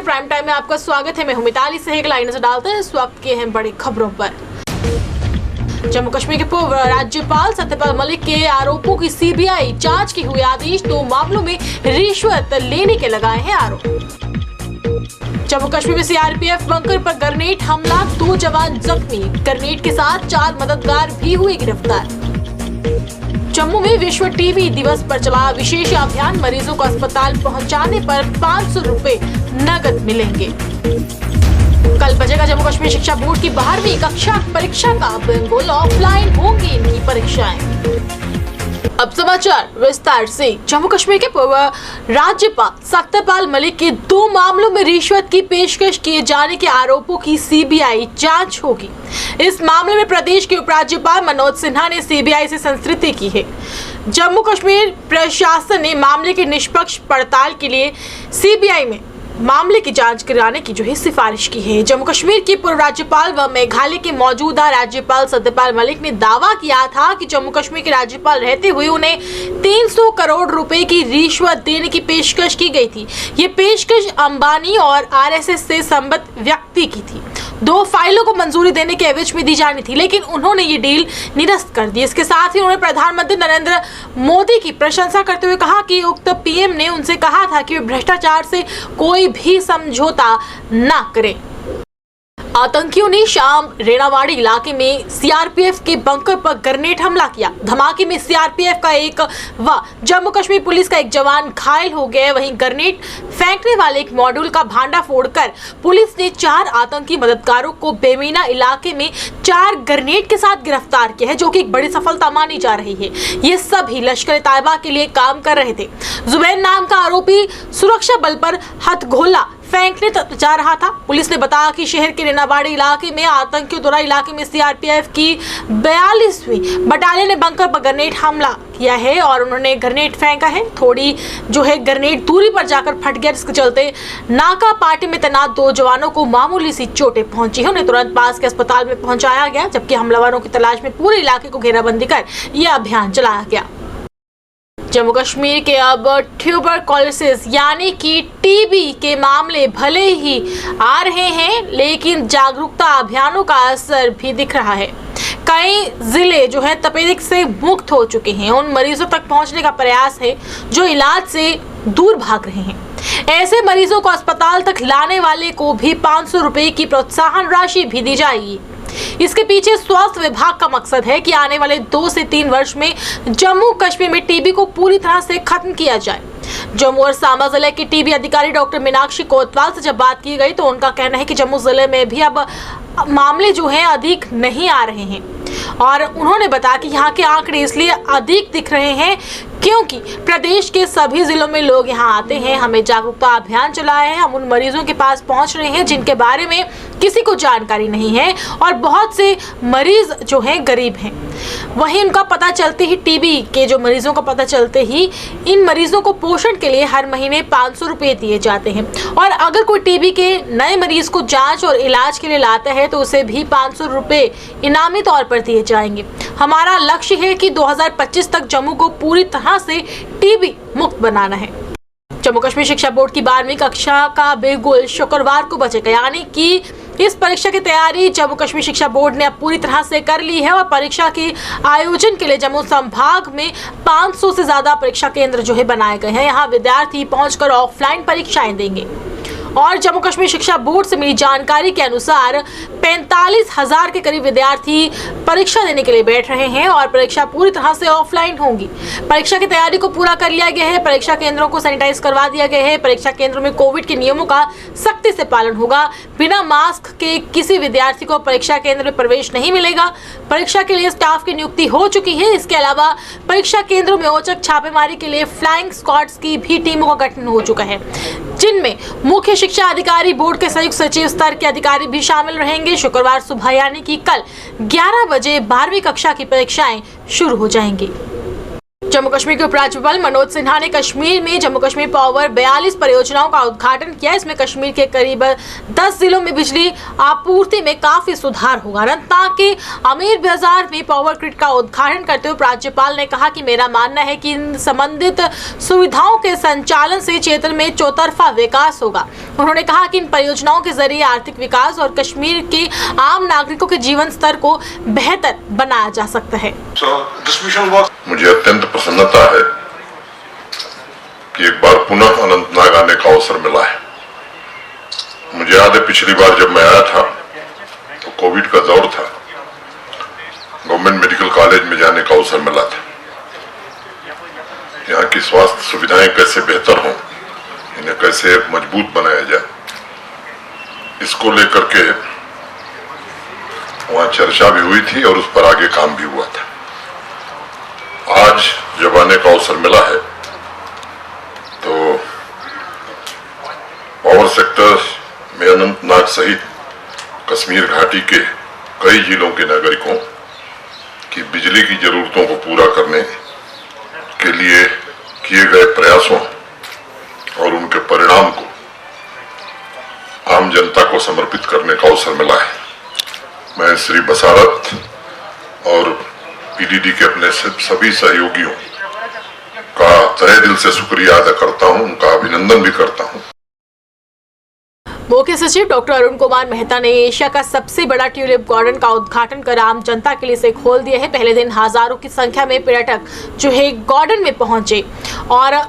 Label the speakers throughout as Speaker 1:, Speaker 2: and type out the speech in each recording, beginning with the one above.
Speaker 1: Prime time में आपका स्वागत है। मैं हूं मिताली सहेग। लाइन से डालते हैं इस वक्त के हैं बड़ी खबरों पर। जम्मू कश्मीर के पूर्व राज्यपाल सत्यपाल मलिक के आरोपों की सीबीआई जांच की हुई आदेश। 2 मामलों में रिश्वत लेने के लगाए हैं आरोप। जम्मू कश्मीर में सीआरपीएफ बंकर पर ग्रेनेड हमला, 2 जवान जख्मी। ग्रेनेड के साथ 4 मददगार भी हुए गिरफ्तार। जम्मू में विश्व टीबी दिवस पर चला विशेष अभियान। मरीजों को अस्पताल पहुंचाने पर 500 रुपए नकद मिलेंगे। कल बजेगा जम्मू कश्मीर शिक्षा बोर्ड की 12वीं कक्षा परीक्षा का बिल्कुल ऑफलाइन होंगी इनकी परीक्षाएं। अब समाचार विस्तार से। जम्मू कश्मीर के पूर्व राज्यपाल सत्यपाल मलिक के 2 मामलों में रिश्वत की पेशकश किए जाने के आरोपों की सीबीआई जांच होगी। इस मामले में प्रदेश के उपराज्यपाल मनोज सिन्हा ने सीबीआई से संस्तुति की है। जम्मू कश्मीर प्रशासन ने मामले की निष्पक्ष पड़ताल के लिए सीबीआई में मामले की जांच कराने की सिफारिश की है। जम्मू कश्मीर के पूर्व राज्यपाल व मेघालय के मौजूदा राज्यपाल सत्यपाल मलिक ने दावा किया था कि जम्मू कश्मीर के राज्यपाल रहते हुए उन्हें 300 करोड़ रुपए की रिश्वत देने की पेशकश की गई थी। ये पेशकश अंबानी और आरएसएस से संबद्ध व्यक्ति की थी। 2 फाइलों को मंजूरी देने के एवज में दी जानी थी, लेकिन उन्होंने ये डील निरस्त कर दी। इसके साथ ही उन्होंने प्रधानमंत्री नरेंद्र मोदी की प्रशंसा करते हुए कहा कि उक्त पीएम ने उनसे कहा था कि वे भ्रष्टाचार से कोई भी समझौता न करें। आतंकियों ने शाम रेणावाड़ी इलाके में सीआरपीएफ के बंकर पर ग्रेनेड हमला किया। धमाके में सीआरपीएफ का एक व जम्मू कश्मीर पुलिस का एक जवान घायल हो गए। वहीं ग्रेनेड फेंकने वाले एक मॉड्यूल का भांडा फोड़कर पुलिस ने 4 आतंकी मददगारों को बेमीना इलाके में 4 ग्रेनेड के साथ गिरफ्तार किया है, जो कि एक बड़ी सफलता मानी जा रही है। ये सभी लश्कर तैयबा के लिए काम कर रहे थे। जुबैर नाम का आरोपी सुरक्षा बल पर हथगोला फेंकने जा रहा था। पुलिस ने बताया कि शहर के रेणावाड़ी इलाके में आतंकियों द्वारा इलाके में सीआरपीएफ की 42वीं बटालियन ने बंकर पर ग्रेनेड हमला किया है और उन्होंने ग्रेनेड फेंका है। थोड़ी ग्रेनेड दूरी पर जाकर फट गया, जिसके चलते नाका पार्टी में तैनात 2 जवानों को मामूली सी चोटें पहुंची है। उन्हें तुरंत पास के अस्पताल में पहुंचाया गया, जबकि हमलावरों की तलाश में पूरे इलाके को घेराबंदी कर यह अभियान चलाया गया। जम्मू कश्मीर के अब ट्यूबरकुलोसिस यानी कि टीबी के मामले भले ही आ रहे हैं, लेकिन जागरूकता अभियानों का असर भी दिख रहा है। कई जिले तपेदिक से मुक्त हो चुके हैं। उन मरीजों तक पहुंचने का प्रयास है जो इलाज से दूर भाग रहे हैं। ऐसे मरीजों को अस्पताल तक लाने वाले को भी 500 रुपए की प्रोत्साहन राशि भी दी जाएगी। इसके पीछे स्वास्थ्य विभाग का मकसद है कि आने वाले 2 से 3 वर्ष में जम्मू कश्मीर में टीबी को पूरी तरह से खत्म किया जाए। जम्मू और सांबा जिले की टीबी अधिकारी डॉक्टर मीनाक्षी कोतवाल से जब बात की गई तो उनका कहना है कि जम्मू जिले में भी अब मामले अधिक नहीं आ रहे हैं और उन्होंने बताया कि यहाँ के आंकड़े इसलिए अधिक दिख रहे हैं क्योंकि प्रदेश के सभी जिलों में लोग यहाँ आते हैं। हमें जागरूकता अभियान चलाए हैं। हम उन मरीजों के पास पहुँच रहे हैं जिनके बारे में किसी को जानकारी नहीं है और बहुत से मरीज गरीब हैं। वहीं उनका पता चलते ही टीबी के मरीजों का पता चलते ही इन मरीजों को पोषण के लिए हर महीने 500 रुपए दिए जाते हैं और अगर कोई टीबी के नए मरीज को जांच और इलाज के लिए लाता है तो उसे भी 500 रुपए इनामी तौर पर दिए जाएंगे। हमारा लक्ष्य है कि 2025 तक जम्मू को पूरी तरह से टीबी मुक्त बनाना है। जम्मू कश्मीर शिक्षा बोर्ड की 12वीं कक्षा का बिल्कुल शुक्रवार को बचेगा, यानी कि इस परीक्षा की तैयारी जम्मू कश्मीर शिक्षा बोर्ड ने अब पूरी तरह से कर ली है और परीक्षा के आयोजन के लिए जम्मू संभाग में 500 से ज्यादा परीक्षा केंद्र बनाए गए हैं। यहाँ विद्यार्थी पहुंचकर ऑफलाइन परीक्षाएं देंगे और जम्मू कश्मीर शिक्षा बोर्ड से मिली जानकारी के अनुसार 45,000 के करीब विद्यार्थी परीक्षा देने के लिए बैठ रहे हैं और परीक्षा पूरी तरह से ऑफलाइन होगी। परीक्षा की तैयारी को पूरा कर लिया गया है। परीक्षा केंद्रों को सैनिटाइज करवा दिया गया है। परीक्षा केंद्रों में कोविड के नियमों का सख्ती से पालन होगा। बिना मास्क के किसी विद्यार्थी को परीक्षा केंद्र में प्रवेश नहीं मिलेगा। परीक्षा के लिए स्टाफ की नियुक्ति हो चुकी है। इसके अलावा परीक्षा केंद्रों में औचक छापेमारी के लिए फ्लाइंग स्क्वाड्स की भी टीमों का गठन हो चुका है, जिनमें मुख्य शिक्षा अधिकारी, बोर्ड के संयुक्त सचिव स्तर के अधिकारी भी शामिल रहेंगे। शुक्रवार सुबह यानी कि कल 11 बजे 12वीं कक्षा की परीक्षाएं शुरू हो जाएंगी। जम्मू कश्मीर के उपराज्यपाल मनोज सिन्हा ने कश्मीर में जम्मू कश्मीर पावर 42 परियोजनाओं का उद्घाटन किया। इसमें कश्मीर के करीब 10 जिलों में बिजली आपूर्ति में काफी सुधार होगा। अनंतनाग के अमीर बाजार में पावर ग्रिड का उद्घाटन करते हुए उपराज्यपाल ने कहा कि मेरा मानना है कि इन संबंधित सुविधाओं के संचालन से क्षेत्र में चौतरफा विकास होगा। उन्होंने कहा कि इन परियोजनाओं के जरिए आर्थिक विकास और कश्मीर के आम नागरिकों के जीवन स्तर को बेहतर बनाया जा सकता है।
Speaker 2: मुझे अत्यंत प्रसन्नता है कि एक बार पुनः अनंतनाग आने का अवसर मिला है। मुझे याद है पिछली बार जब मैं आया था तो कोविड का दौर था, गवर्नमेंट मेडिकल कॉलेज में जाने का अवसर मिला था। यहाँ की स्वास्थ्य सुविधाएं कैसे बेहतर हों, इन्हें कैसे मजबूत बनाया जाए, इसको लेकर के वहाँ चर्चा भी हुई थी और उस पर आगे काम भी हुआ था। आज जब आने का अवसर मिला है तो पावर सेक्टर में अनंतनाग सहित कश्मीर घाटी के कई जिलों के नागरिकों की बिजली की जरूरतों को पूरा करने के लिए किए गए प्रयासों और उनके परिणाम को आम जनता को समर्पित करने का अवसर मिला है। मैं श्री बसारत और पीडीडी के अपने सभी सहयोगियों का तहे दिल से शुक्रिया अदा करता हूं, उनका अभिनंदन भी करता हूं।
Speaker 1: मुख्य सचिव डॉक्टर अरुण कुमार मेहता ने एशिया का सबसे बड़ा ट्यूलिप गार्डन का उद्घाटन कर आम जनता के लिए इसे खोल दिया है। पहले दिन हजारों की संख्या में पर्यटक जो है गार्डन में पहुंचे और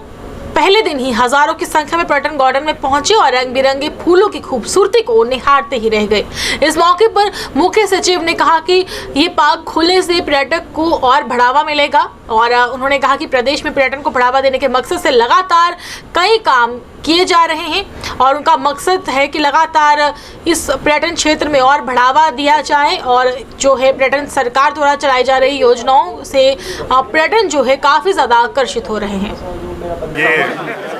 Speaker 1: पहले दिन ही हजारों की संख्या में पर्यटन गार्डन में पहुंचे और रंग बिरंगे फूलों की खूबसूरती को निहारते ही रह गए। इस मौके पर मुख्य सचिव ने कहा कि ये पार्क खुलने से पर्यटक को और बढ़ावा मिलेगा और उन्होंने कहा कि प्रदेश में पर्यटन को बढ़ावा देने के मकसद से लगातार कई काम किए जा रहे हैं और उनका मकसद है कि लगातार इस पर्यटन क्षेत्र में और बढ़ावा दिया जाए और जो है पर्यटन सरकार द्वारा चलाई जा रही योजनाओं से पर्यटन जो है काफ़ी ज़्यादा आकर्षित हो रहे हैं।
Speaker 3: ये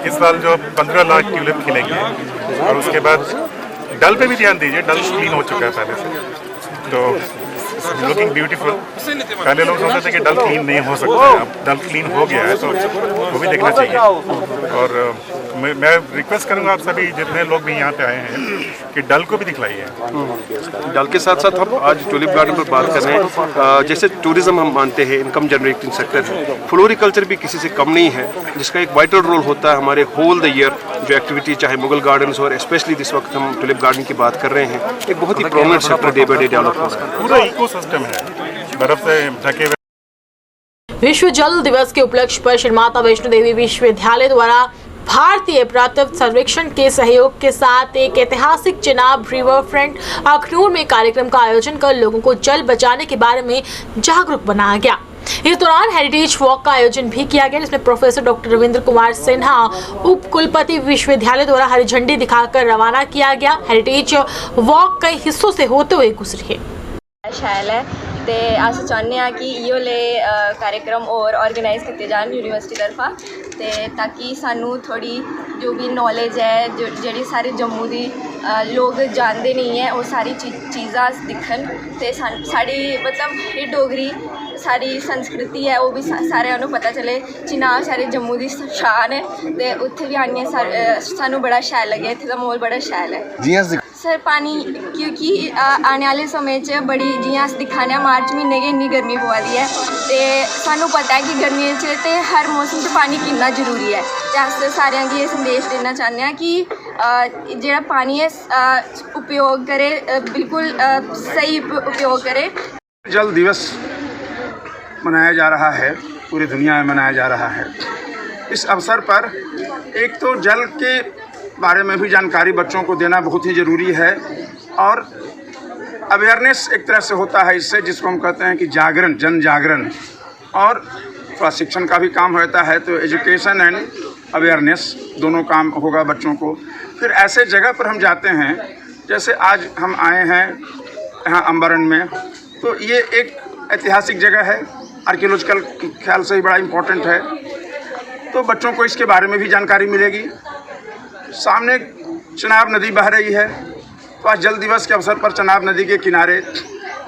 Speaker 3: इस साल जो 15 लाख ट्यूलिप खिलेंगे और उसके बाद डल पे भी ध्यान दीजिए, डल क्लीन हो चुका है पहले से, तो लुकिंग ब्यूटीफुल। पहले लोग सोचते थे कि डल क्लीन नहीं हो सकता है, अब डल क्लीन हो गया है तो वो भी देखना चाहिए। और मैं रिक्वेस्ट करूंगा आप सभी जितने लोग भी यहाँ पे आए हैं कि डल को भी दिखलाइए।
Speaker 4: डल के साथ साथ हम आज ट्यूलिप गार्डन पर बात कर रहे हैं। जैसे टूरिज्म हम मानते हैं इनकम जनरेटिंग सेक्टर है, फ्लोरिकल्चर भी किसी से कम नहीं है, जिसका एक वाइटल रोल होता है हमारे होल द ईयर जो एक्टिविटी, चाहे मुगल गार्डन्स और स्पेशली जिस वक्त हम ट्यूलिप गार्डन की बात कर रहे हैं, एक बहुत ही prominent sector day by day develop हो रहा है।
Speaker 3: पूरा इकोसिस्टम है, बर्फ से ढके हुए।
Speaker 1: विश्व जल दिवस के उपलक्ष्य पर श्री माता वैष्णो देवी विश्वविद्यालय द्वारा भारतीय पुरातत्व सर्वेक्षण के सहयोग के साथ एक ऐतिहासिक चिनाब रिवर फ्रंट अखनूर में कार्यक्रम का आयोजन कर लोगों को जल बचाने के बारे में जागरूक बनाया गया। इस दौरान हेरिटेज वॉक का आयोजन भी किया गया, जिसमें प्रोफेसर डॉक्टर रविंद्र कुमार सिन्हा उप कुलपति विश्वविद्यालय द्वारा हरी झंडी दिखाकर रवाना किया गया। हेरिटेज वॉक कई हिस्सों से होते हुए गुजरी है।
Speaker 5: शैल है ते अस चाहते हैं कि इो ले कार्यक्रम और ऑर्गेनाइज किए जान यूनिवर्सिटी तरफा ते ताकि सानू थोड़ी जो भी नॉलेज है जी सारे जम्मू की लोग जानते नहीं है वो सारी चीज़ां दिखन ते साड़ी मतलब ये डोगरी सारी संस्कृति है वो भी सारे पता चले। चिनाब सारे जम्मू की शान है ते उत्थे भी आनिए सानू बड़ा शैल लगे, इत्थे दा माहौल बड़ा शैल है। सर पानी क्योंकि आने वाले समय च बड़ी जियां अस दिक्खा मार्च महीने गै इन्नी गर्मी पवा दी है ते सानू पता है कि गर्मियों च ते हर मौसम च पानी कितना जरूरी है। ते अस सारें गी संदेश देना चाहते हैं कि जेह्ड़ा पानी है उपयोग करे, बिल्कुल सही उपयोग करे।
Speaker 6: जल दिवस मनाया जा रहा है, पूरी दुनिया में मनाया जा रहा है। इस अवसर पर एक तो जल के बारे में भी जानकारी बच्चों को देना बहुत ही ज़रूरी है और अवेयरनेस एक तरह से होता है इससे, जिसको हम कहते हैं कि जागरण, जन जागरण, और थोड़ा शिक्षण का भी काम होता है। तो एजुकेशन एंड अवेयरनेस दोनों काम होगा बच्चों को। फिर ऐसे जगह पर हम जाते हैं, जैसे आज हम आए हैं यहाँ अम्बारण में, तो ये एक ऐतिहासिक जगह है, आर्कियोलॉजिकल ख्याल से ही बड़ा इम्पोर्टेंट है, तो बच्चों को इसके बारे में भी जानकारी मिलेगी। सामने चिनाब नदी बह रही है, तो आज जल दिवस के अवसर पर चिनाब नदी के किनारे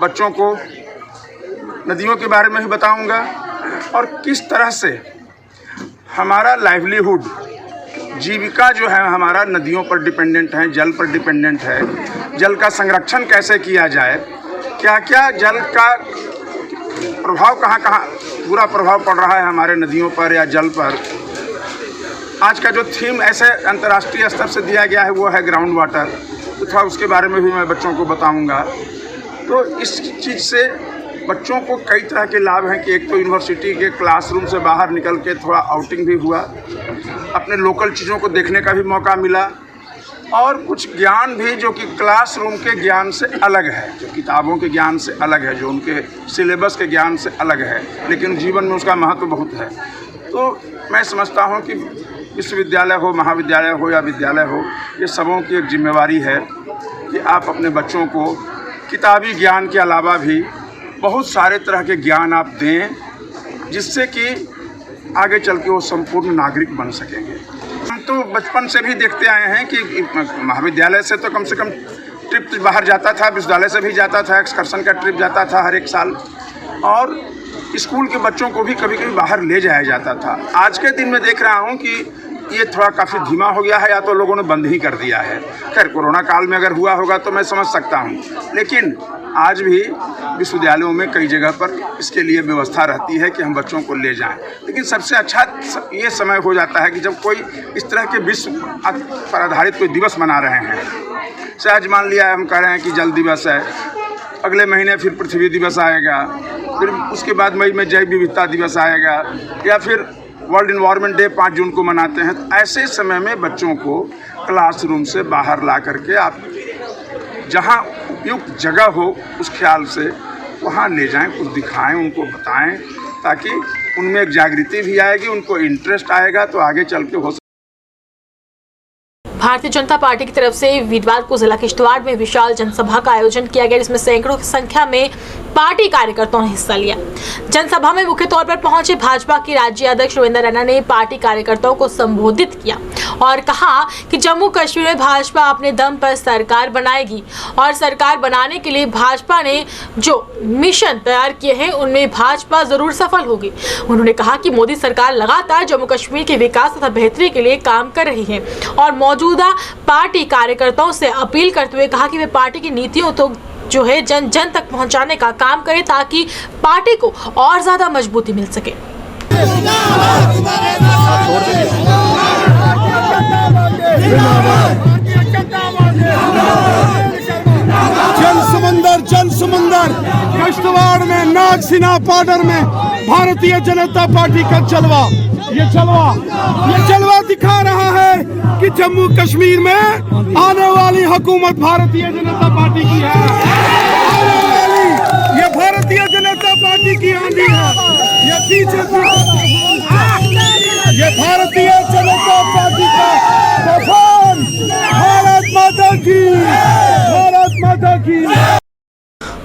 Speaker 6: बच्चों को नदियों के बारे में भी बताऊंगा और किस तरह से हमारा लाइवलीहुड, जीविका जो है हमारा नदियों पर डिपेंडेंट है, जल पर डिपेंडेंट है। जल का संरक्षण कैसे किया जाए, क्या क्या जल का प्रभाव कहाँ कहाँ बुरा प्रभाव पड़ रहा है हमारे नदियों पर या जल पर। आज का जो थीम ऐसे अंतर्राष्ट्रीय स्तर से दिया गया है वो है ग्राउंड वाटर, तो थोड़ा उसके बारे में भी मैं बच्चों को बताऊंगा। तो इस चीज़ से बच्चों को कई तरह के लाभ हैं कि एक तो यूनिवर्सिटी के क्लासरूम से बाहर निकल के थोड़ा आउटिंग भी हुआ, अपने लोकल चीज़ों को देखने का भी मौका मिला, और कुछ ज्ञान भी जो कि क्लासरूम के ज्ञान से अलग है, जो किताबों के ज्ञान से अलग है, जो उनके सिलेबस के ज्ञान से अलग है, लेकिन जीवन में उसका महत्व बहुत है। तो मैं समझता हूँ कि विश्वविद्यालय हो, महाविद्यालय हो या विद्यालय हो, ये सबों की एक जिम्मेवारी है कि आप अपने बच्चों को किताबी ज्ञान के अलावा भी बहुत सारे तरह के ज्ञान आप दें, जिससे कि आगे चल के वो संपूर्ण नागरिक बन सकेंगे। हम तो बचपन से भी देखते आए हैं कि महाविद्यालय से तो कम से कम ट्रिप बाहर जाता था, विश्वविद्यालय से भी जाता था, एक्सकर्शन का ट्रिप जाता था हर एक साल, और स्कूल के बच्चों को भी कभी कभी बाहर ले जाया जाता था। आज के दिन में देख रहा हूँ कि ये थोड़ा काफ़ी धीमा हो गया है, या तो लोगों ने बंद ही कर दिया है। खैर कोरोना काल में अगर हुआ होगा तो मैं समझ सकता हूँ, लेकिन आज भी विश्वविद्यालयों में कई जगह पर इसके लिए व्यवस्था रहती है कि हम बच्चों को ले जाएं। लेकिन सबसे अच्छा ये समय हो जाता है कि जब कोई इस तरह के विश्व पर आधारित कोई दिवस मना रहे हैं। से आज मान लिया हम कह रहे हैं कि जल दिवस है, अगले महीने फिर पृथ्वी दिवस आएगा, फिर उसके बाद मई में जैव विविधता दिवस आएगा, या फिर वर्ल्ड इन्वायरमेंट डे 5 जून को मनाते हैं। तो ऐसे समय में बच्चों को क्लासरूम से बाहर ला करके आप जहाँ उपयुक्त जगह हो उस ख्याल से वहाँ ले जाएं, कुछ दिखाएं, उनको बताएं, ताकि उनमें एक जागृति भी आएगी, उनको इंटरेस्ट आएगा, तो आगे चल के हो।
Speaker 1: भारतीय जनता पार्टी की तरफ से वीरवार को जिला किश्तवाड़ में विशाल जनसभा का आयोजन किया गया, जिसमें सैकड़ों की संख्या में पार्टी कार्यकर्ताओं ने हिस्सा लिया। जनसभा में मुख्य तौर पर पहुंचे भाजपा के राज्य अध्यक्ष रविंद्र रैना ने पार्टी कार्यकर्ताओं को संबोधित किया और कहा कि जम्मू कश्मीर में भाजपा अपने दम पर सरकार बनाएगी, और सरकार बनाने के लिए भाजपा ने जो मिशन तैयार किए हैं उनमें भाजपा जरूर सफल होगी। उन्होंने कहा कि मोदी सरकार लगातार जम्मू कश्मीर के विकास तथा बेहतरी के लिए काम कर रही है, और मौजूदा पार्टी कार्यकर्ताओं से अपील करते हुए कहा कि वे पार्टी की नीतियों तो जो है जन जन तक पहुंचाने का काम करें, ताकि पार्टी को और ज्यादा मजबूती मिल सके।
Speaker 7: जन समंदर किश्तवाड़ में नागसिना पाउडर में भारतीय जनता पार्टी का जलवा, ये जलवा दिखा रहा है कि जम्मू कश्मीर में आने वाली हुकूमत भारतीय जनता पार्टी की है। आने वाली ये भारतीय जनता पार्टी की आंधी है, ये बीजेपी, ये भारतीय जनता पार्टी का तूफान। भारत माता की, भारत माता की।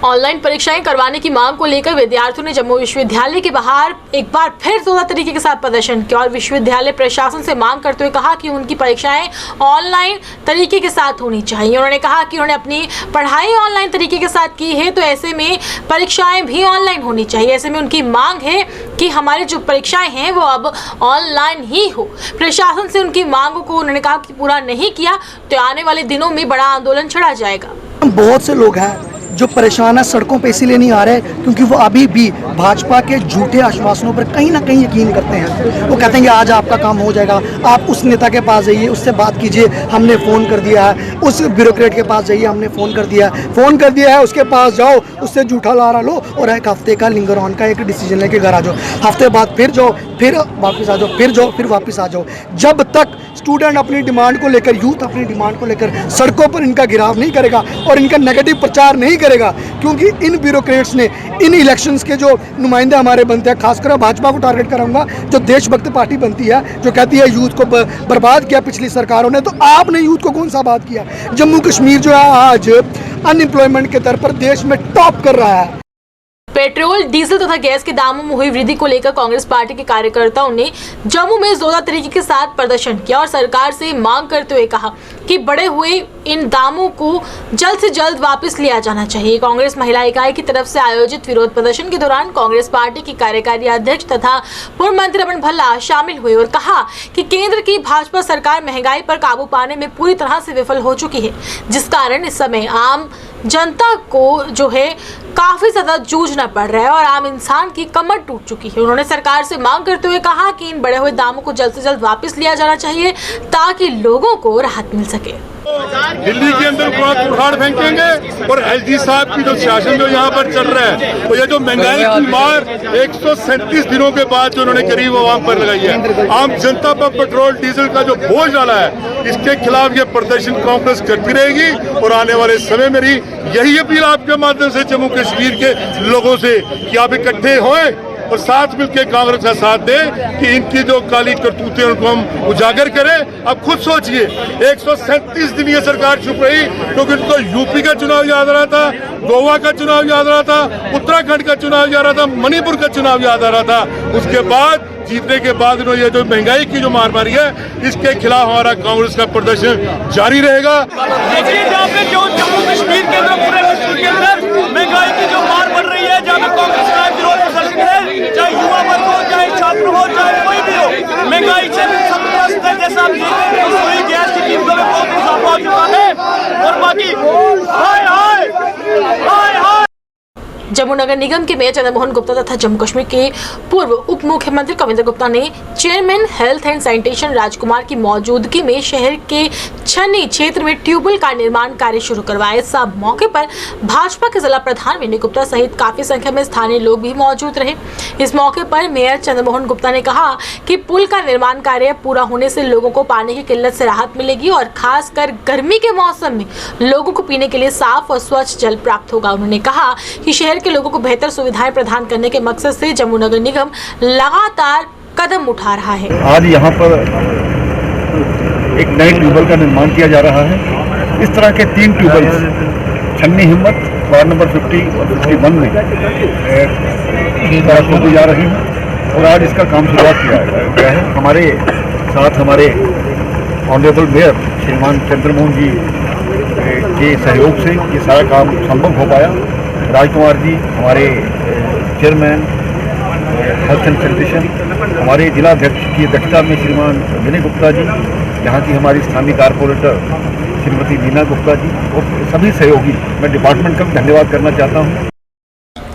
Speaker 1: ऑनलाइन परीक्षाएं करवाने की मांग को लेकर विद्यार्थियों ने जम्मू विश्वविद्यालय के बाहर एक बार फिर तोड़ा तरीके के साथ प्रदर्शन किया और विश्वविद्यालय प्रशासन से मांग करते हुए कहा कि उनकी परीक्षाएं ऑनलाइन तरीके के साथ होनी चाहिए। उन्होंने कहा कि उन्होंने अपनी पढ़ाई ऑनलाइन तरीके के साथ की है, तो ऐसे में परीक्षाएं भी ऑनलाइन होनी चाहिए। ऐसे में उनकी मांग है कि हमारी जो परीक्षाएं हैं वो अब ऑनलाइन ही हो। प्रशासन से उनकी मांगों को उन्होंने कहा कि पूरा नहीं किया तो आने वाले दिनों में बड़ा आंदोलन छेड़ा जाएगा।
Speaker 8: बहुत से लोग हैं जो परेशान है, सड़कों पे इसीलिए नहीं आ रहे क्योंकि वो अभी भी भाजपा के झूठे आश्वासनों पर कहीं ना कहीं यकीन करते हैं। वो कहते हैं कि आज आपका काम हो जाएगा, आप उस नेता के पास जाइए, उससे बात कीजिए, हमने फ़ोन कर दिया है, उस ब्यूरोक्रेट के पास जाइए, हमने फ़ोन कर दिया है, उसके पास जाओ, उससे झूठा लारा लो और एक हफ्ते का लिंगर ऑन का एक डिसीजन लेके घर आ जाओ, हफ्ते बाद फिर जाओ, फिर वापस आ जाओ, फिर जाओ, फिर वापस आ जाओ। जब तक स्टूडेंट अपनी डिमांड को लेकर, यूथ अपनी डिमांड को लेकर सड़कों पर इनका गिराव नहीं करेगा और इनका नेगेटिव प्रचार नहीं करेगा, क्योंकि इन ब्यूरोक्रेट्स ने इन इलेक्शंस के जो नुमाइंदे हमारे बनते हैं, खासकर भाजपा को टारगेट कराऊंगा, जो देशभक्त पार्टी बनती है, जो कहती है यूथ को बर्बाद किया पिछली सरकारों ने, तो आपने यूथ को कौन सा बात किया? जम्मू कश्मीर जो है आज अनएम्प्लॉयमेंट के दर पर देश में टॉप कर रहा है।
Speaker 1: पेट्रोल, डीजल तथा गैस के दामों में हुई वृद्धि को लेकर कांग्रेस पार्टी के कार्यकर्ताओं ने जम्मू में जोरदार तरीके के साथ प्रदर्शन किया और सरकार से मांग करते हुए कहा कि बढ़े हुए इन दामों को जल्द से जल्द वापस लिया जाना चाहिए। कांग्रेस महिला इकाई की तरफ से आयोजित विरोध प्रदर्शन के दौरान कांग्रेस पार्टी की कार्यकारी अध्यक्ष तथा पूर्व मंत्री रमन भल्ला शामिल हुए और कहा कि केंद्र की भाजपा सरकार महंगाई पर काबू पाने में पूरी तरह से विफल हो चुकी है, जिस कारण इस समय आम जनता को जो है काफी ज्यादा जूझना पड़ रहा है और आम इंसान की कमर टूट चुकी है। उन्होंने सरकार से मांग करते हुए कहा कि इन बढ़े हुए दामों को जल्द से जल्द वापस लिया जाना चाहिए ताकि लोगों को राहत मिल सके।
Speaker 7: दिल्ली के अंदर उखाड़ फेंकेंगे और एलजी साहब की जो शासन जो यहाँ पर चल रहा है, तो ये जो महंगाई की मार 137 दिनों के बाद जो उन्होंने गरीब आवाम पर लगाई है, आम जनता पर पेट्रोल डीजल का जो बोझ डाला है, इसके खिलाफ ये प्रदर्शन कांग्रेस करती रहेगी। और आने वाले समय में यही अपील आपके माध्यम से जम्मू कश्मीर के लोगों से कि आप इकट्ठे होए और साथ मिलकर कांग्रेस का साथ दें कि इनकी जो काली करतूतें उनको हम उजागर करें। अब खुद सोचिए, 137 दिन ये सरकार चुप रही क्योंकि उनको यूपी का चुनाव याद आ रहा था, गोवा का चुनाव याद आ रहा था, उत्तराखंड का चुनाव याद आ रहा था, मणिपुर का चुनाव याद आ रहा था। उसके बाद जीतने के बाद इन्होंने ये जो महंगाई की जो मार मारी है, इसके खिलाफ हमारा कांग्रेस का प्रदर्शन जारी रहेगा।
Speaker 9: जहाँ पे जो जम्मू कश्मीर के अंदर पूरे विश्व के अंदर महंगाई की जो मार बढ़ रही है, जहाँ पे कांग्रेस का विरोध प्रदर्शन है, चाहे युवा वर्ग हो, चाहे छात्र हो, चाहे कोई भी हो, महंगाई से सबसे जैसा आप देख रहे हैं, रसोई गैस की कीमतों में बहुत इजाफा हो चुका है। और बाकी हाय हाय हाय हाय।
Speaker 1: जम्मू नगर निगम के मेयर चंद्रमोहन गुप्ता तथा जम्मू कश्मीर के पूर्व उप मुख्यमंत्री कविंद्र गुप्ता ने चेयरमैन हेल्थ एंड सैनिटेशन राजकुमार की मौजूदगी में शहर के छन्नी क्षेत्र में ट्यूबवेल का निर्माण कार्य शुरू करवाया। इस मौके पर भाजपा के जिला प्रधान विनय गुप्ता सहित काफी संख्या में स्थानीय लोग भी मौजूद रहे। इस मौके पर मेयर चंद्रमोहन गुप्ता ने कहा कि पुल का निर्माण कार्य पूरा होने से लोगों को पानी की किल्लत से राहत मिलेगी और खासकर गर्मी के मौसम में लोगों को पीने के लिए साफ और स्वच्छ जल प्राप्त होगा। उन्होंने कहा कि शहर के लोगों को बेहतर सुविधाएं प्रदान करने के मकसद से जम्मू नगर निगम लगातार कदम उठा रहा है।
Speaker 10: आज यहाँ पर एक नए ट्यूबवेल का निर्माण किया जा रहा है। इस तरह के 3 ट्यूबवेल छन्नी हिम्मत वार्ड नंबर 50 और 51 में दी जा रही हैं और आज इसका काम शुरुआत किया गया है। हमारे साथ हमारे ऑनरेबल मेयर श्रीमान चंद्रमोहन जी के सहयोग से ये सारा काम संभव हो पाया। राजकुमार जी हमारे चेयरमैन हेल्थ एंड सैनिटेशन, हमारे जिला अध्यक्ष की अध्यक्षता में श्रीमान विनय गुप्ता जी, यहाँ की हमारी स्थानीय कारपोरेटर श्रीमती मीना गुप्ता जी और सभी सहयोगी, मैं डिपार्टमेंट का भी धन्यवाद करना चाहता हूँ।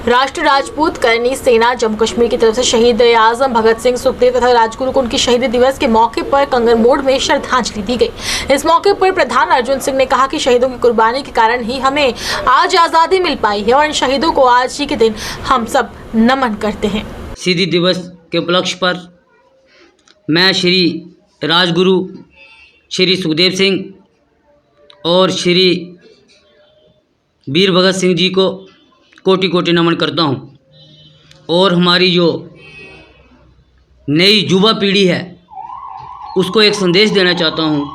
Speaker 1: राष्ट्रीय राजपूत करनी सेना जम्मू कश्मीर की तरफ से शहीद आजम भगत सिंह, सुखदेव तथा राजगुरु को उनकी शहीदी दिवस के मौके पर कंगर मोड़ में श्रद्धांजलि दी गई। इस मौके पर प्रधान अर्जुन सिंह ने कहा कि शहीदों की कुर्बानी के कारण ही हमें आज आज़ादी मिल पाई है और इन शहीदों को आज ही के दिन हम सब नमन करते हैं।
Speaker 11: शहीदी दिवस के उपलक्ष्य पर मैं श्री राजगुरु श्री सुखदेव सिंह और श्री वीर भगत सिंह जी को कोटि कोटि नमन करता हूँ और हमारी जो नई युवा पीढ़ी है उसको एक संदेश देना चाहता हूँ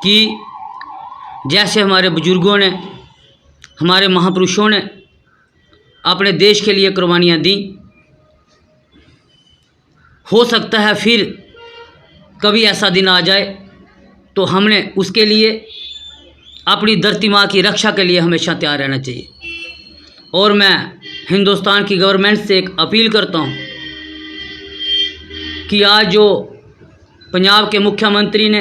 Speaker 11: कि जैसे हमारे बुजुर्गों ने, हमारे महापुरुषों ने अपने देश के लिए कुर्बानियाँ दी, हो सकता है फिर कभी ऐसा दिन आ जाए तो हमने उसके लिए अपनी धरती माँ की रक्षा के लिए हमेशा तैयार रहना चाहिए। और मैं हिंदुस्तान की गवर्नमेंट से एक अपील करता हूँ कि आज जो पंजाब के मुख्यमंत्री ने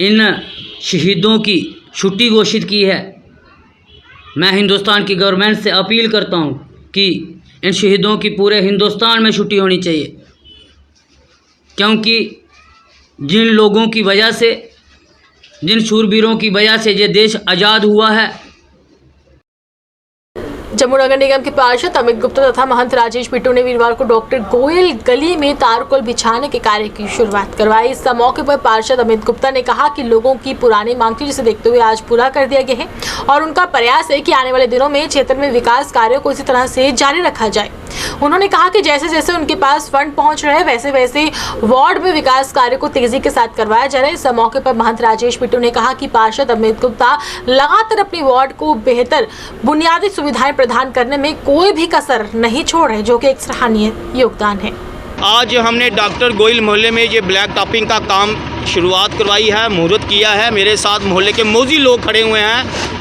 Speaker 11: इन शहीदों की छुट्टी घोषित की है, मैं हिंदुस्तान की गवर्नमेंट से अपील करता हूँ कि इन शहीदों की पूरे हिंदुस्तान में छुट्टी होनी चाहिए, क्योंकि जिन लोगों की वजह से, जिन शूरवीरों की वजह से ये देश आज़ाद हुआ है।
Speaker 1: जम्मू नगर निगम के पार्षद अमित गुप्ता तथा महंत राजेश बिट्टू ने वीरवार को डॉक्टर गोयल गली में तारकोल बिछाने के कार्य की शुरुआत करवाई। इस मौके पर पार्षद अमित गुप्ता ने कहा कि लोगों की पुरानी मांग थी, जिसे देखते हुए आज पूरा कर दिया गया है और उनका प्रयास है कि आने वाले दिनों में क्षेत्र में विकास कार्यों को इसी तरह से जारी रखा जाए। उन्होंने कहा कि जैसे जैसे उनके पास फंड पहुंच रहे हैं वैसे वैसे वार्ड में विकास कार्य को तेजी के साथ करवाया जा रहा है। इस मौके पर महंत राजेश बिट्टू ने कहा कि पार्षद अमित गुप्ता लगातार अपनी वार्ड को बेहतर बुनियादी सुविधाएं प्रदान करने में कोई भी कसर नहीं छोड़ रहे, जो कि एक सराहनीय योगदान है।
Speaker 9: आज हमने डॉक्टर गोयल मोहल्ले में ये ब्लैक टॉपिंग का काम शुरुआत करवाई है, मुहूर्त किया है। मेरे साथ मोहल्ले के मौजी लोग खड़े हुए हैं।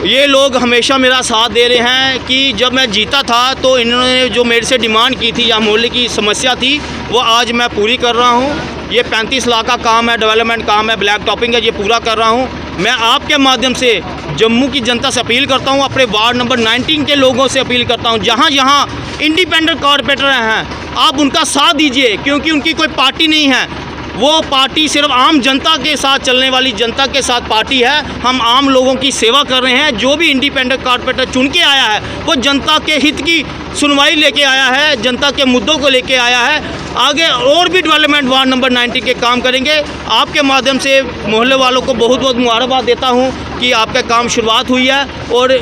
Speaker 9: ये लोग हमेशा मेरा साथ दे रहे हैं कि जब मैं जीता था तो इन्होंने जो मेरे से डिमांड की थी या मोहल्ले की समस्या थी वो आज मैं पूरी कर रहा हूँ। ये 35 लाख का काम है, डेवलपमेंट काम है, ब्लैक टॉपिंग है, ये पूरा कर रहा हूँ। मैं आपके माध्यम से जम्मू की जनता से अपील करता हूँ, अपने वार्ड नंबर 19 के लोगों से अपील करता हूँ, जहाँ जहाँ इंडिपेंडेंट कॉरपोरेटर हैं आप उनका साथ दीजिए, क्योंकि उनकी कोई पार्टी नहीं है। वो पार्टी सिर्फ आम जनता के साथ चलने वाली जनता के साथ पार्टी है। हम आम लोगों की सेवा कर रहे हैं। जो भी इंडिपेंडेंट कॉरपोरेटर चुन के आया है वो जनता के हित की सुनवाई लेके आया है, जनता के मुद्दों को लेके आया है। आगे और भी डेवलपमेंट वार्ड नंबर 90 के काम करेंगे। आपके माध्यम से मोहल्ले वालों को बहुत बहुत मुबारकबाद देता हूँ कि आपका काम शुरुआत हुई है। और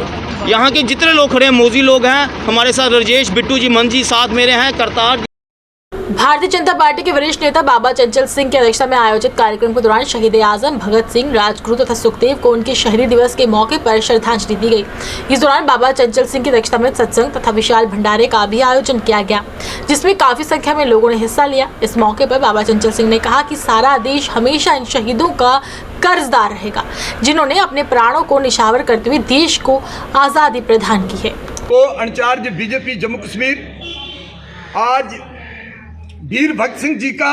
Speaker 9: यहाँ के जितने लोग खड़े हैं मौजी लोग हैं, हमारे साथ राजेश बिट्टू जी मन जी साथ मेरे हैं, करतार।
Speaker 1: भारतीय जनता पार्टी के वरिष्ठ नेता बाबा चंचल सिंह की अध्यक्षता में आयोजित कार्यक्रम के दौरान शहीद आजम भगत सिंह, राजगुरु तथा सुखदेव को उनके शहीदी दिवस के मौके पर श्रद्धांजलि दी गई। इस दौरान बाबा चंचल सिंह की अध्यक्षता में सत्संग तथा विशाल भंडारे का भी आयोजन किया गया, जिसमें काफी संख्या में लोगों ने हिस्सा लिया। इस मौके पर बाबा चंचल सिंह ने कहा कि सारा देश हमेशा इन शहीदों का कर्जदार रहेगा, जिन्होंने अपने प्राणों को निछावर करते हुए देश को आजादी प्रदान की है।
Speaker 6: इंचार्ज बीजेपी जम्मू कश्मीर आज वीर भगत सिंह जी का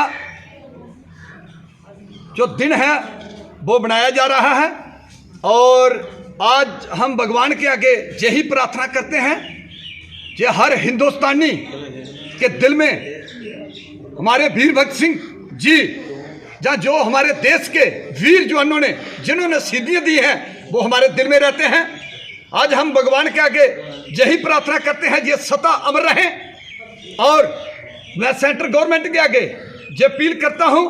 Speaker 6: जो दिन है वो बनाया जा रहा है और आज हम भगवान के आगे यही प्रार्थना करते हैं कि हर हिंदुस्तानी के दिल में हमारे वीर भगत सिंह जी या जो हमारे देश के वीर जवानों ने जिन्होंने शहीदियां दी हैं वो हमारे दिल में रहते हैं। आज हम भगवान के आगे यही प्रार्थना करते हैं ये सदा अमर रहे। और मैं सेंट्रल गवर्नमेंट के आगे ये अपील करता हूं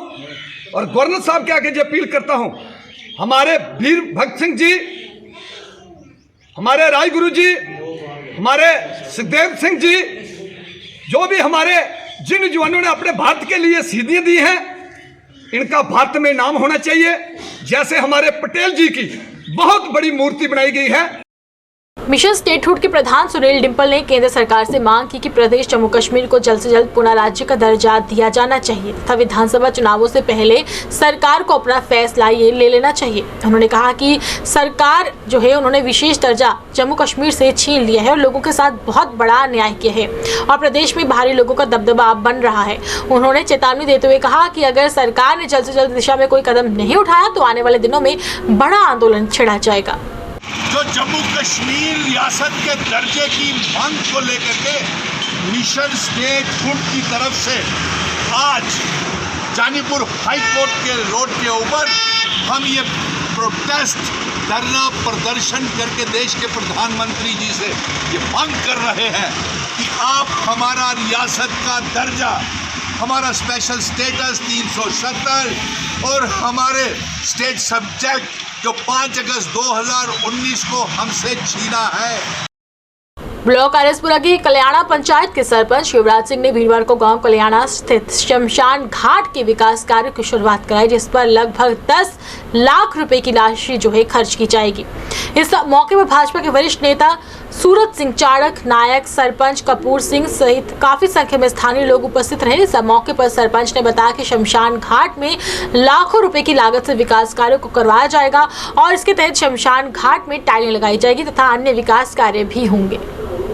Speaker 6: और गवर्नर साहब के आगे ये अपील करता हूं, हमारे वीर भगत सिंह जी, हमारे राजगुरु जी, हमारे सुखदेव सिंह जी, जो भी हमारे जिन जवानों ने अपने भारत के लिए शहीदियां दी हैं, इनका भारत में नाम होना चाहिए। जैसे हमारे पटेल जी की बहुत बड़ी मूर्ति बनाई गई है।
Speaker 1: मिशन स्टेटहुड के प्रधान सुनील डिम्पल ने केंद्र सरकार से मांग की कि प्रदेश जम्मू कश्मीर को जल्द से जल्द पुनः राज्य का दर्जा दिया जाना चाहिए तथा विधानसभा चुनावों से पहले सरकार को अपना फैसला ये ले लेना चाहिए। उन्होंने कहा कि सरकार जो है उन्होंने विशेष दर्जा जम्मू कश्मीर से छीन लिया है और लोगों के साथ बहुत बड़ा अन्याय किया है और प्रदेश में बाहरी लोगों का दबदबा बन रहा है। उन्होंने चेतावनी देते हुए कहा कि अगर सरकार ने जल्द से जल्द दिशा में कोई कदम नहीं उठाया तो आने वाले दिनों में बड़ा आंदोलन छिड़ा जाएगा।
Speaker 12: जो जम्मू कश्मीर रियासत के दर्जे की मांग को लेकर के मिशन स्टेटहुड की तरफ से आज जानीपुर हाई कोर्ट के रोड के ऊपर हम ये प्रोटेस्ट धरना प्रदर्शन करके देश के प्रधानमंत्री जी से ये मांग कर रहे हैं कि आप हमारा रियासत का दर्जा, हमारा स्पेशल स्टेटस 370 और हमारे स्टेट सब्जेक्ट जो 5 अगस्त 2019 को हमसे छीना है।
Speaker 1: ब्लॉक आरएसपुरा की कल्याणा पंचायत के सरपंच शिवराज सिंह ने वीरवार को गांव कल्याणा स्थित शमशान घाट के विकास कार्य की शुरुआत कराई, जिस पर लगभग 10 लाख रुपए की राशि जो है खर्च की जाएगी। इस मौके पर भाजपा के वरिष्ठ नेता सूरज सिंह चाड़क, नायक सरपंच कपूर सिंह सहित काफी संख्या में स्थानीय लोग उपस्थित रहे। इस मौके पर सरपंच ने बताया कि शमशान घाट में लाखों रुपए की लागत से विकास कार्य को करवाया जाएगा और इसके तहत शमशान घाट में टाइलें लगाई जाएगी तथा अन्य विकास कार्य भी होंगे।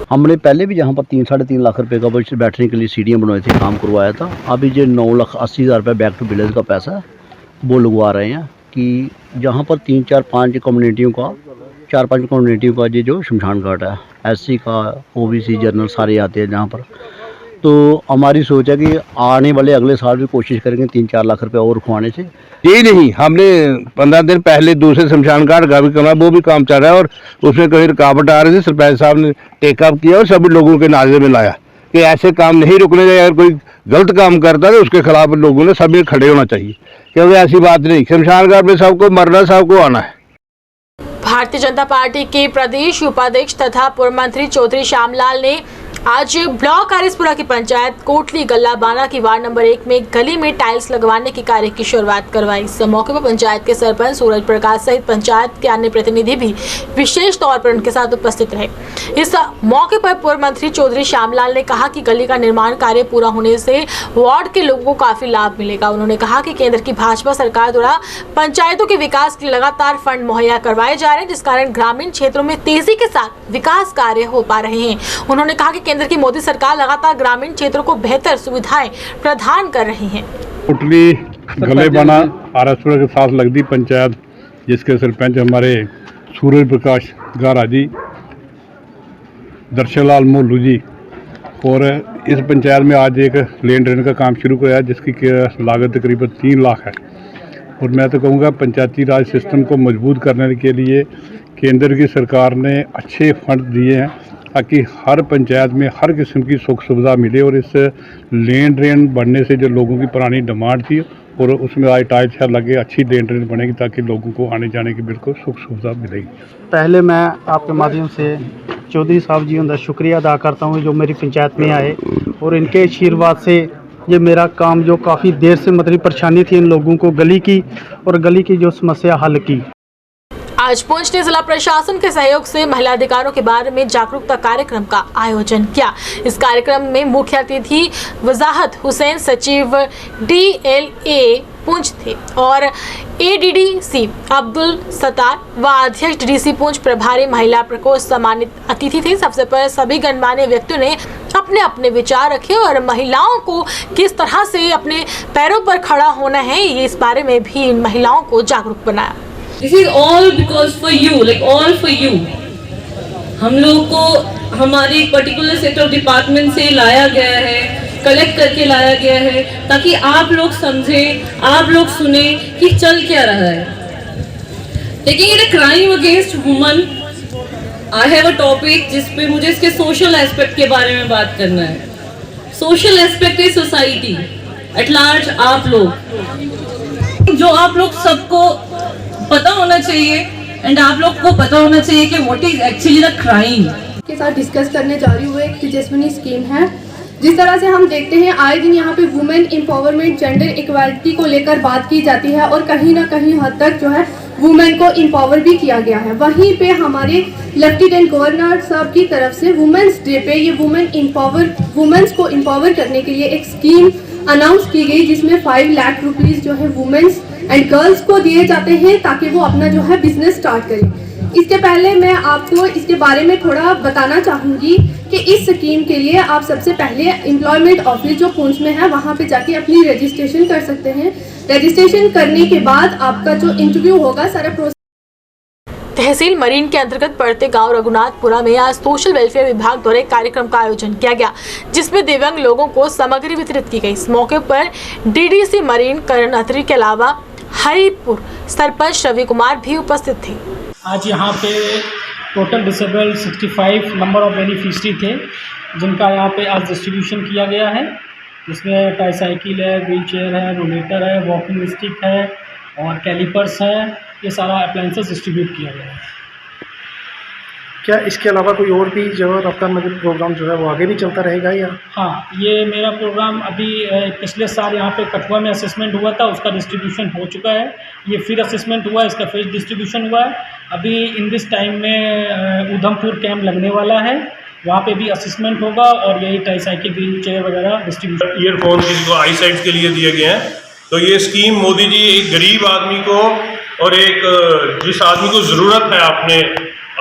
Speaker 13: हमने पहले भी यहाँ पर 3-3.5 लाख रुपए का बजट बैठने के लिए सीढ़ियाँ बनवाई थी, काम करवाया था। अभी जो 9,80,000 रुपये बैक टू विलेज का पैसा वो लगवा रहे हैं कि जहाँ पर 3-4-5 कम्युनिटियों का 4-5 कम्युनिटियों का ये जो शमशान घाट है, SC का, OBC, जनरल सारे आते हैं जहाँ पर, तो हमारी सोच है कि आने वाले अगले साल भी कोशिश करेंगे 3-4 लाख रुपए और खुआने से।
Speaker 14: यही नहीं, हमने 15 दिन पहले दूसरे शमशान घाट का भी करना, वो भी काम चल रहा है और उसमें कहीं रुकावट आ रही थी, सरपंच साहब ने टेकअप किया और सभी लोगों के नाज़े में लाया कि ऐसे काम नहीं रुकने चाहिए। अगर कोई गलत काम करता है तो उसके खिलाफ लोगों ने सभी खड़े होना चाहिए, क्योंकि ऐसी बात नहीं, शमशान घाट में सबको मरना, सबको आना है।
Speaker 1: भारतीय जनता पार्टी के प्रदेश उपाध्यक्ष तथा पूर्व मंत्री चौधरी श्यामलाल ने आज ब्लॉक आरिसपुरा की पंचायत कोटली गल्लाबाना की वार्ड नंबर 1 में गली में टाइल्स लगवाने के कार्य की शुरुआत करवाई। इस मौके पर पंचायत के सरपंच सूरज प्रकाश सहित पंचायत के अन्य प्रतिनिधि भी विशेष तौर पर उनके साथ उपस्थित रहे। इस मौके पर पूर्व मंत्री चौधरी श्यामलाल ने कहा कि गली का निर्माण कार्य पूरा होने से वार्ड के लोगों को काफी लाभ मिलेगा। उन्होंने कहा कि केंद्र की भाजपा सरकार द्वारा पंचायतों के विकास के लिए लगातार फंड मुहैया करवाए जा रहे हैं, जिस कारण ग्रामीण क्षेत्रों में तेजी के साथ विकास कार्य हो पा रहे हैं। उन्होंने कहा कि केंद्र की मोदी सरकार लगातार ग्रामीण क्षेत्रों को बेहतर सुविधाएं प्रदान कर रही है।
Speaker 3: कोटली गल्लाबाना आरिसपुरा के साथ लगती पंचायत, जिसके सरपंच हमारे सूरज प्रकाश गारा जी, दर्शनलाल मोलू जी, और इस पंचायत में आज एक लेन ड्रेन का काम शुरू किया जिसकी लागत तकरीबन 3 लाख है। और मैं तो कहूँगा पंचायती राज सिस्टम को मजबूत करने के लिए केंद्र की सरकार ने अच्छे फंड दिए हैं ताकि हर पंचायत में हर किस्म की सुख सुविधा मिले। और इस लेन ड्रेन बनने से जो लोगों की पुरानी डिमांड थी और उसमें आज टाइल्स लगे, अच्छी लेन ड्रेन बनेगी ताकि लोगों को आने जाने की बिल्कुल सुख सुविधा मिलेगी।
Speaker 15: पहले मैं आपके माध्यम से चौधरी साहब जी का शुक्रिया अदा करता हूँ जो मेरी पंचायत में आए और इनके आशीर्वाद से ये मेरा काम जो काफ़ी देर से मतलब परेशानी थी इन लोगों को गली की और गली की जो समस्या हल की।
Speaker 1: आज पुंछ ने जिला प्रशासन के सहयोग से महिला अधिकारों के बारे में जागरूकता कार्यक्रम का आयोजन किया। इस कार्यक्रम में मुख्य अतिथि वजाहत हुसैन, सचिव DLA पुंछ थे और ADDC अब्दुल सत्तार व अध्यक्ष DC पुंछ प्रभारी महिला प्रकोष्ठ सम्मानित अतिथि थे। सबसे पहले सभी गणमान्य व्यक्तियों ने अपने अपने विचार रखे और महिलाओं को किस तरह से अपने पैरों पर खड़ा होना है, ये इस बारे में भी इन महिलाओं को जागरूक बनाया।
Speaker 16: This is all because for you, like all for you. हम लोगों को हमारे पर्टिकुलर सेट ऑफ डिपार्टमेंट से लाया गया है, कलेक्ट करके लाया गया है ताकि आप लोग समझें, आप लोग सुने कि चल क्या रहा है। लेकिन crime against woman, I have a topic जिसपे मुझे इसके सोशल एस्पेक्ट के बारे में बात करना है। सोशल एस्पेक्ट है सोसाइटी एट लार्ज, आप लोग जो आप लोग सबको पता होना चाहिए एंड आप लोग को पता होना चाहिए कि what is actually the crime.
Speaker 17: के साथ डिस्कस करने जा रही हूँ एक तेजस्विनी स्कीम है। जिस तरह से हम देखते हैं आए दिन यहाँ पे वुमेन एम्पावरमेंट, जेंडर इक्वालिटी को लेकर बात की जाती है और कहीं ना कहीं हद तक जो है वुमेन को एम्पावर भी किया गया है। वहीं पे हमारे लेफ्टिनेंट गवर्नर साहब की तरफ से वुमेन्स डे पे ये वुमेन्स को एम्पावर करने के लिए एक स्कीम अनाउंस की गई जिसमें 5 लाख रुपीस जो है वुमेन्स एंड गर्ल्स को दिए जाते हैं ताकि वो अपना जो है बिजनेस स्टार्ट करें। इसके पहले मैं आपको इसके बारे में थोड़ा बताना चाहूँगी कि इस स्कीम के लिए आप सबसे पहले एम्प्लॉयमेंट ऑफिस जो पुंछ में है वहाँ पे जाके अपनी रजिस्ट्रेशन कर सकते हैं। रजिस्ट्रेशन करने के बाद आपका जो इंटरव्यू होगा सारा प्रोसेस।
Speaker 1: तहसील मरीन के अंतर्गत पड़ते गांव रघुनाथपुरा में आज सोशल वेलफेयर विभाग द्वारा एक कार्यक्रम का आयोजन किया गया जिसमें दिव्यांग लोगों को सामग्री वितरित की गई। इस मौके पर DDC मरीन करण अत्री के अलावा हरिपुर सरपंच रवि कुमार भी उपस्थित थे।
Speaker 18: आज यहाँ पे total disable 65 number of beneficiary थे जिनका यहाँ पे आज डिस्ट्रीब्यूशन किया गया है, जिसमें ट्राईसाइकिल है, व्हील चेयर है, रोलेटर है, वॉकिंग स्टिक है और कैलिपर्स है। ये सारा अप्लायंसेस डिस्ट्रीब्यूट किया गया है।
Speaker 15: क्या इसके अलावा कोई और भी जो रफ्तार नगर प्रोग्राम जो है वो आगे भी चलता रहेगा या?
Speaker 18: हाँ, ये मेरा प्रोग्राम अभी पिछले साल यहाँ पे कठुआ में असेसमेंट हुआ था, उसका डिस्ट्रीब्यूशन हो चुका है। ये फिर असेसमेंट हुआ, इसका फिर डिस्ट्रीब्यूशन हुआ है। अभी इन दिस टाइम में उधमपुर कैंप लगने वाला है, वहाँ पे भी असेसमेंट होगा और यही ट्राईसाइकिल, व्हील चेयर वगैरह डिस्ट्रीब्यूशन।
Speaker 19: ईयरफोन जिनको आई साइट के लिए दिए गए हैं, तो ये स्कीम मोदी जी एक गरीब आदमी को और एक जिस आदमी को ज़रूरत है अपने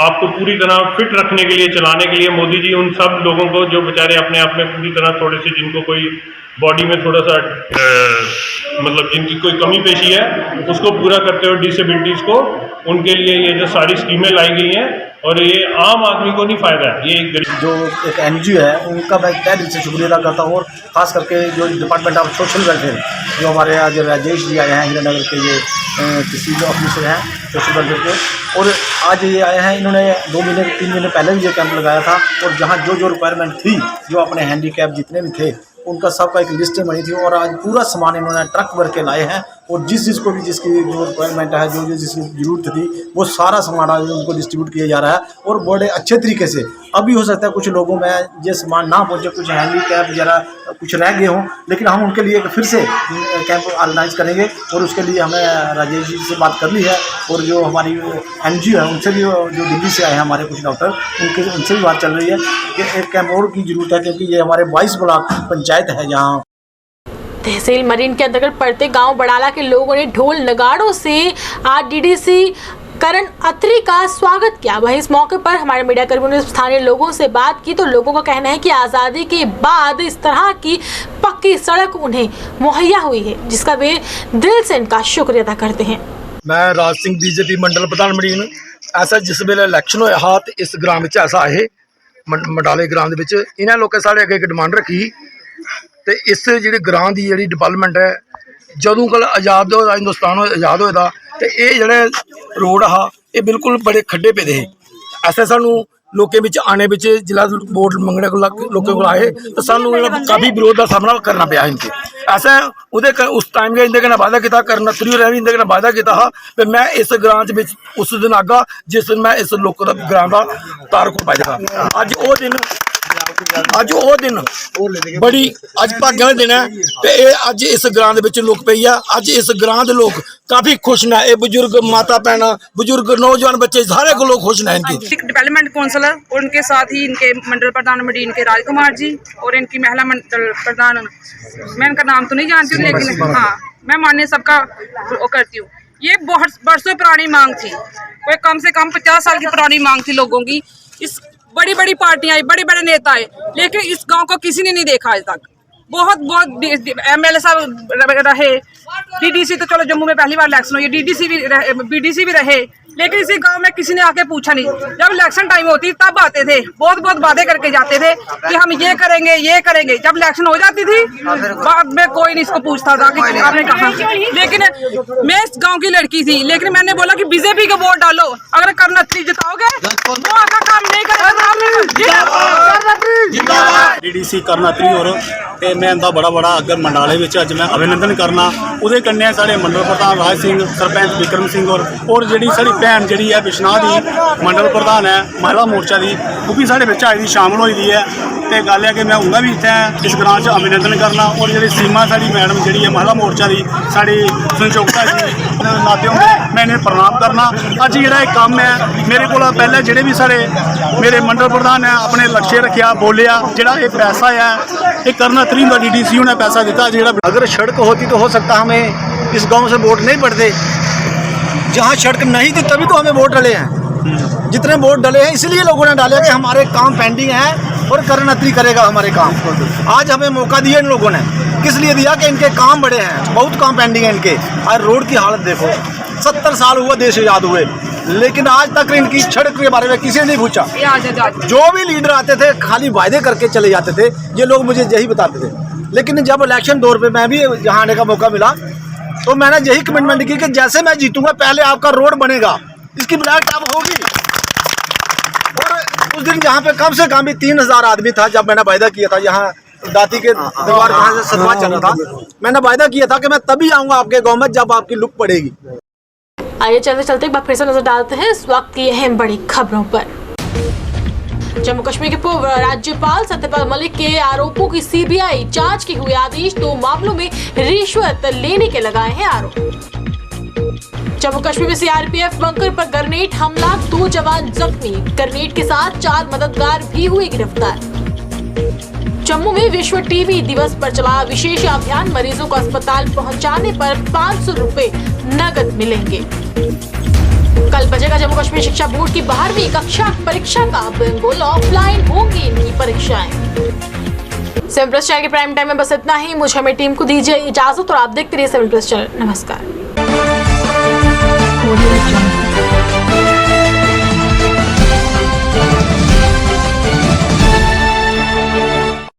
Speaker 19: आपको पूरी तरह फिट रखने के लिए, चलाने के लिए, मोदी जी उन सब लोगों को जो बेचारे अपने आप में पूरी तरह थोड़े से जिनको कोई बॉडी में थोड़ा सा मतलब जिनकी कोई कमी पेशी है उसको पूरा करते हुए डिसेबिलिटीज़ को, उनके लिए ये जो सारी स्कीमें लाई गई हैं, और ये आम आदमी को नहीं फ़ायदा है, ये एक गरीब
Speaker 20: जो एक NGO है उनका मैं तहे दिल से शुक्रिया अदा करता हूँ। और ख़ास करके जो डिपार्टमेंट ऑफ सोशल वेलफेयर, जो हमारे यहाँ जो राजेश जी आए हैं हीरानगर के, ये तहसील ऑफिसर हैं सोशल वेलफेयर के, और आज ये आए हैं। इन्होंने 2 महीने 3 महीने पहले भी ये कैंप लगाया था, और जहाँ जो जो रिक्वायरमेंट थी, जो अपने हैंडीकैप जितने भी थे उनका सबका एक लिस्टें बनी थी, और आज पूरा सामान इन्होंने ट्रक भर के लाए हैं, और जिस चीज़ को भी जिसकी जो रिक्वायरमेंट है, जो जो जिसकी ज़रूरत थी, वो सारा सामान आज उनको डिस्ट्रीब्यूट किया जा रहा है, और बड़े अच्छे तरीके से। अभी हो सकता है कुछ लोगों में ये सामान ना पहुँचे, कुछ हैंडीकैप जरा कुछ रह गए हों, लेकिन हम उनके लिए फिर से कैंप ऑर्गेनाइज करेंगे, और उसके लिए हमें राजेश जी से बात कर ली है, और जो हमारी NGO है उनसे भी, जो दिल्ली से आए हैं हमारे कुछ डॉक्टर, उनसे भी बात चल रही है कि एक कैंप और की ज़रूरत है, क्योंकि ये हमारे 22 ब्लॉक पंचायत है जहाँ।
Speaker 1: तहसील मरीन के अंतर्गत पड़ते गांव बड़ाला के लोगों ने ढोल नगाड़ों से आज DDC करण अत्री का स्वागत किया। वहीं इस मौके पर हमारे मीडिया कर्मियों ने स्थानीय लोगों से बात की, तो लोगों का कहना है कि आज़ादी के बाद इस तरह की पक्की सड़क उन्हें मुहैया हुई है, जिसका वे दिल से इनका शुक्रिया अदा करते हैं।
Speaker 21: मैं राज सिंह BJP मंडल प्रधान मरीन। ऐसा जिस वेले इलैक्शन होया हा ते इस ग्राम विच ऐसा है मंडाले ग्राम दे विच इन्हां लोकें साढ़े अगे एक डिमांड रखी, तो इस जी ग्रां की जी डिवेलपमेंट है, जदों कल आज़ाद होया हिंदुस्तान आज़ाद होया, तो ये जोड़े रोड हा ये बिल्कुल बड़े खड्डे पेदे है। ऐसे सानू लोकें विच आने विच जिला वोट मंगने को लोगों को आए, तो सानू काफ़ी विरोध का सामना करना पाया इनके। ऐसा उस टाइम इनके कन्नै वादा किया, करना त्रियो रह भी इनके कन्नै वादा किया हा कि मैं इस ग्रां च उस दिन आगा जिस दिन मैं इस लोक ग्रां का तार को पाएगा। अज वो दिन बड़ी अज भाग्य वाला दिन है, तो ये अज इस ग्रां दे विच लुक पई है। अज इस ग्रां दे लोग काफ़ी खुश ने, ये बुजुर्ग माता भैन बुजुर्ग नौजवान बच्चे सारे को लोग खुश ने। इनकी
Speaker 22: डेवलपमेंट काउंसलर और उनके साथ ही इनके मंडल प्रधान मडीन के राजकुमार जी और इनकी महिला मंडल प्रधान, मैं इनका नाम तो नहीं जानती हूँ, लेकिन हाँ मैं मान्य सबका वो करती हूँ। ये बहुत बरसों पुरानी मांग थी, कोई कम से कम 50 साल की पुरानी मांग थी लोगों की। इस बड़ी बड़ी पार्टियां आई, बड़े बड़े नेता आए, लेकिन इस गांव को किसी ने नहीं देखा आज तक। बहुत MLA साहब रहे, DDC तो चलो जम्मू में पहली बार इलेक्शन हुई, DDC भी रहे, BDC भी रहे, लेकिन इसी गांव में किसी ने आके पूछा नहीं। जब इलेक्शन टाइम होती तब आते थे, बहुत बहुत वादे करके जाते थे कि हम ये करेंगे ये करेंगे। जब इलेक्शन हो जाती थी बाद में कोई नहीं इसको पूछता था कि आपने कहा। लेकिन मैं इस गांव की लड़की थी, लेकिन मैंने बोला कि BJP को वोट डालो, अगर करनत्री जिताओगे वो आका काम नहीं करेगा।
Speaker 23: DDC करनत्री और मैं इनका बड़ा बड़ा अगर मंडाले में अज मैं अभिनंदन करना। उहदे कन्नै साढ़े मंडल प्रधान राज सिंह, सरपंच विक्रम सिंह और जी साड़ी भैन जी है बिश्नाह की मंडल प्रधान है महिला मोर्चा की, वो भी साढ़े आई दी शामिल हुई दी है। तो गल है कि मैं उनका भी इतने इस ग्रां अभिनंदन करना, और जी सीमा साड़ी मैडम जी है महिला मोर्चा की साड़ी संजोगता जी नाते मैं इन्हें प्रणाम करना। अज जो काम है मेरे को पहले जोड़े भी साढ़े मेरे मंडल प्रधान है अपने लक्ष्य रखा बोलिया, जोड़ा ये पैसा है ये करनत्री का DDC ने पैसा दिता। जो
Speaker 20: अगर सड़क होती तो हो सकता हमें इस गांव से वोट नहीं पड़ते। जहां सड़क नहीं थी तभी तो हमें वोट डले हैं। जितने वोट डले हैं इसलिए लोगों ने डाले कि हमारे काम पेंडिंग है और करनत्री करेगा हमारे काम। आज हमें मौका दिया इन लोगों ने, किस लिए दिया कि इनके काम बड़े हैं, बहुत काम पेंडिंग है इनके। आज रोड की हालत देखो, 70 साल हुआ देश आज़ाद हुए, लेकिन आज तक इनकी सड़क के बारे में किसी ने नहीं पूछा। जो भी लीडर आते थे खाली वायदे करके चले जाते थे, ये लोग मुझे यही बताते थे। लेकिन जब इलेक्शन दौर पे मैं भी यहाँ आने का मौका मिला तो मैंने यही कमिटमेंट की कि जैसे मैं जीतूंगा पहले आपका रोड बनेगा, इसकी ब्लैक टॉप होगी। और उस दिन यहाँ पे कम से कम भी 3000 आदमी था। जब मैंने वायदा किया था, यहाँ दाती के दरबार कहाँ से सदमा चल रहा था, मैंने वायदा किया था कि मैं तभी आऊँगा आपके गाँव में जब आपकी लुक पड़ेगी।
Speaker 1: आइए चलते चलते एक बार फिर से नजर डालते हैं इस वक्त की अहम बड़ी खबरों पर। जम्मू कश्मीर के पूर्व राज्यपाल सत्यपाल मलिक के आरोपों की CBI जांच के हुए आदेश, 2 मामलों में रिश्वत लेने के लगाए हैं आरोप। जम्मू कश्मीर में CRPF बंकर पर ग्रेनेड हमला, 2 जवान जख्मी, ग्रेनेड के साथ 4 मददगार भी हुए गिरफ्तार। जम्मू में विश्व टीबी दिवस पर चला विशेष अभियान, मरीजों को अस्पताल पहुंचाने पर 500 रुपए नगद मिलेंगे। कल बजेगा जम्मू कश्मीर शिक्षा बोर्ड की 12वीं कक्षा परीक्षा का बिल्कुल ऑफलाइन होंगी इनकी परीक्षाएं। 7 प्लस चैनल के प्राइम टाइम में बस इतना ही। मुझे हमें टीम को दीजिए इजाजत और आप देखते रहिए 7 प्लस चैनल। नमस्कार।